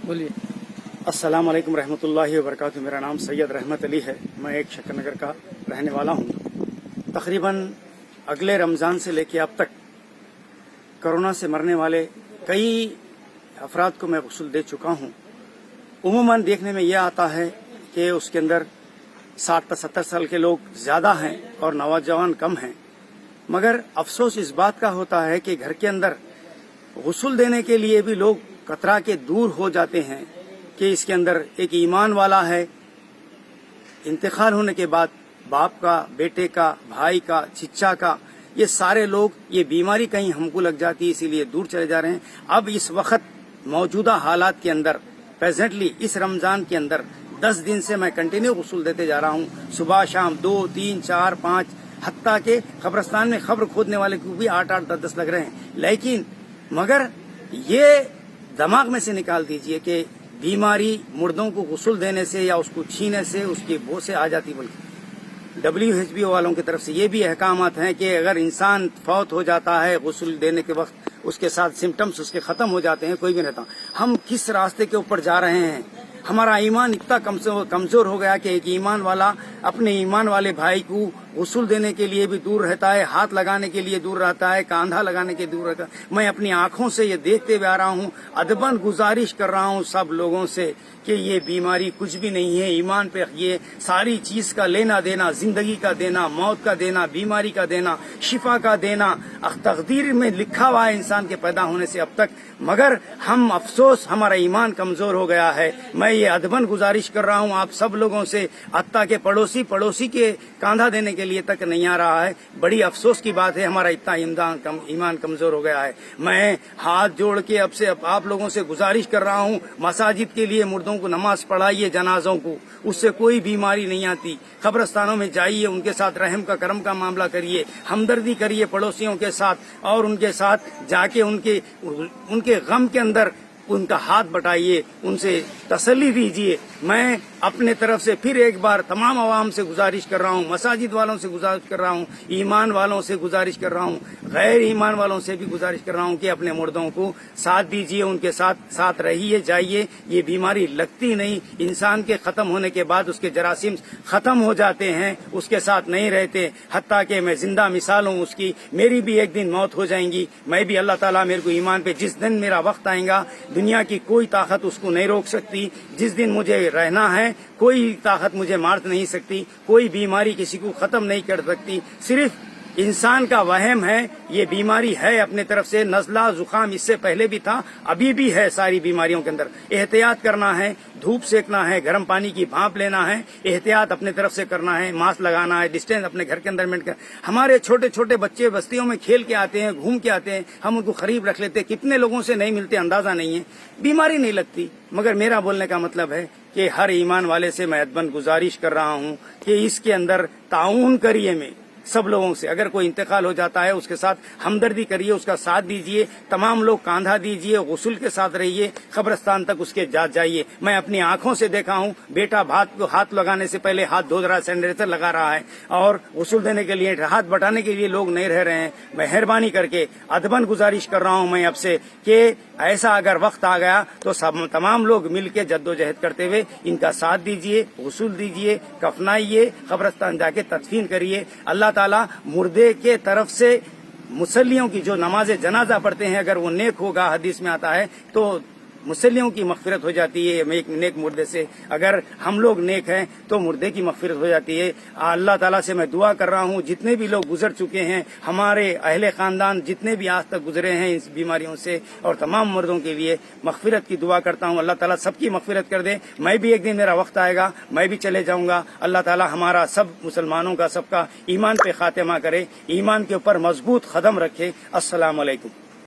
بولیے. السلام علیکم رحمۃ اللہ وبرکاتہ. میرا نام سید رحمت علی ہے. میں ایک شکر نگر کا رہنے والا ہوں. تقریباً اگلے رمضان سے لے کے اب تک کرونا سے مرنے والے کئی افراد کو میں غسل دے چکا ہوں. عموماً دیکھنے میں یہ آتا ہے کہ اس کے اندر 60-70 سال کے لوگ زیادہ ہیں اور نوجوان کم ہیں. مگر افسوس اس بات کا ہوتا ہے کہ گھر کے اندر غسل دینے کے لیے بھی لوگ کترا کے دور ہو جاتے ہیں کہ اس کے اندر ایک ایمان والا ہے. انتقال ہونے کے بعد باپ کا، بیٹے کا، بھائی کا، چچا کا، یہ سارے لوگ یہ بیماری کہیں ہم کو لگ جاتی ہے، اسی لیے دور چلے جا رہے ہیں. اب اس وقت موجودہ حالات کے اندر پریزنٹلی اس رمضان کے اندر 10 دن سے میں کنٹینیو غسل دیتے جا رہا ہوں. صبح شام 2، 3، 4، 5، حتیٰ کہ قبرستان میں قبر کھودنے والے کو بھی 8، 10 لگ رہے ہیں. لیکن مگر یہ دماغ میں سے نکال دیجئے کہ بیماری مردوں کو غسل دینے سے یا اس کو چھینے سے اس کی بو سے آ جاتی. بلکہ WHO والوں کی طرف سے یہ بھی احکامات ہیں کہ اگر انسان فوت ہو جاتا ہے غسل دینے کے وقت اس کے ساتھ سمٹمز اس کے ختم ہو جاتے ہیں، کوئی بھی رہتا. ہم کس راستے کے اوپر جا رہے ہیں؟ ہمارا ایمان اتنا کمزور ہو گیا کہ ایک ایمان والا اپنے ایمان والے بھائی کو غسل دینے کے لیے بھی دور رہتا ہے، ہاتھ لگانے کے لیے دور رہتا ہے، کاندھا لگانے کے دور رہتا ہے. میں اپنی آنکھوں سے یہ دیکھتے ہوئے آ رہا ہوں. ادباً گزارش کر رہا ہوں سب لوگوں سے کہ یہ بیماری کچھ بھی نہیں ہے. ایمان پہ یہ ساری چیز کا لینا دینا، زندگی کا دینا، موت کا دینا، بیماری کا دینا، شفا کا دینا تقدیر میں لکھا ہوا ہے انسان کے پیدا ہونے سے اب تک. مگر ہم افسوس ہمارا ایمان کمزور ہو گیا ہے. میں یہ ادباً گزارش کر رہا ہوں آپ سب لوگوں سے، حتیٰ کہ پڑوسی کے کاندھا دینے کے لیے تک نہیں آ رہا ہے. بڑی افسوس کی بات ہے، ہمارا اتنا ایمان کمزور ہو گیا ہے. میں ہاتھ جوڑ کے اب سے آپ لوگوں سے گزارش کر رہا ہوں، مساجد کے لیے مردوں کو نماز پڑھائیے، جنازوں کو، اس سے کوئی بیماری نہیں آتی. قبرستانوں میں جائیے، ان کے ساتھ رحم کا کرم کا معاملہ کریے، ہمدردی کریے پڑوسیوں کے ساتھ، اور ان کے ساتھ جا کے ان کے غم کے اندر ان کا ہاتھ بٹائیے، ان سے تسلی دیجیے. میں اپنے طرف سے پھر ایک بار تمام عوام سے گزارش کر رہا ہوں، مساجد والوں سے گزارش کر رہا ہوں، ایمان والوں سے گزارش کر رہا ہوں، غیر ایمان والوں سے بھی گزارش کر رہا ہوں کہ اپنے مردوں کو ساتھ دیجیے، ان کے ساتھ رہیے، جائیے. یہ بیماری لگتی نہیں. انسان کے ختم ہونے کے بعد اس کے جراثیم ختم ہو جاتے ہیں، اس کے ساتھ نہیں رہتے. حتیٰ کہ میں زندہ مثال ہوں اس کی. میری بھی ایک دن موت ہو جائیں گی. میں بھی اللہ تعالیٰ میرے کو ایمان پہ جس دن میرا وقت آئے گا، دنیا کی کوئی طاقت اس کو نہیں روک سکتی. جس دن مجھے رہنا ہے کوئی طاقت مجھے مار نہیں سکتی، کوئی بیماری کسی کو ختم نہیں کر سکتی. صرف انسان کا وہم ہے. یہ بیماری ہے اپنے طرف سے. نزلہ زکام اس سے پہلے بھی تھا، ابھی بھی ہے. ساری بیماریوں کے اندر احتیاط کرنا ہے، دھوپ سیکنا ہے، گرم پانی کی بھانپ لینا ہے، احتیاط اپنے طرف سے کرنا ہے، ماسک لگانا ہے، ڈسٹینس اپنے گھر کے اندر مینٹ کر. ہمارے چھوٹے چھوٹے بچے بستیوں میں کھیل کے آتے ہیں، گھوم کے آتے ہیں، ہم ان کو قریب رکھ لیتے. کتنے لوگوں سے نہیں ملتے اندازہ نہیں ہے، بیماری نہیں لگتی. مگر میرا بولنے کا مطلب ہے کہ ہر ایمان والے سے میں ادباً گزارش کر رہا ہوں کہ اس کے اندر تعاون کریے. میں سب لوگوں سے، اگر کوئی انتقال ہو جاتا ہے اس کے ساتھ ہمدردی کریے، اس کا ساتھ دیجیے. تمام لوگ کاندھا دیجیے، غسل کے ساتھ رہیے، قبرستان تک اس کے جائیے. میں اپنی آنکھوں سے دیکھا ہوں، بیٹا ہاتھ لگانے سے پہلے ہاتھ دھو رہا ہے، سینیٹائزر لگا رہا ہے، اور غسل دینے کے لیے ہاتھ بٹانے کے لیے لوگ نہیں رہ رہے ہیں. مہربانی کر کے ادباً گزارش کر رہا ہوں میں اب سے کہ ایسا اگر وقت آ گیا تو تمام لوگ مل کے جدوجہد کرتے ہوئے ان کا ساتھ دیجیے، غسل دیجیے، کفنائیے، قبرستان جا کے تدفین کریے. اللہ تعالیٰ مردے کے طرف سے مصلیوں کی جو نماز جنازہ پڑھتے ہیں، اگر وہ نیک ہوگا، حدیث میں آتا ہے، تو مصلیوں کی مغفرت ہو جاتی ہے نیک مردے سے. اگر ہم لوگ نیک ہیں تو مردے کی مغفرت ہو جاتی ہے. اللہ تعالیٰ سے میں دعا کر رہا ہوں جتنے بھی لوگ گزر چکے ہیں، ہمارے اہل خاندان جتنے بھی آج تک گزرے ہیں اس بیماریوں سے، اور تمام مردوں کے لیے مغفرت کی دعا کرتا ہوں. اللہ تعالیٰ سب کی مغفرت کر دے. میں بھی ایک دن میرا وقت آئے گا، میں بھی چلے جاؤں گا. اللہ تعالیٰ ہمارا سب مسلمانوں کا سب کا ایمان پہ خاتمہ کرے، ایمان کے اوپر مضبوط قدم رکھے. السلام علیکم.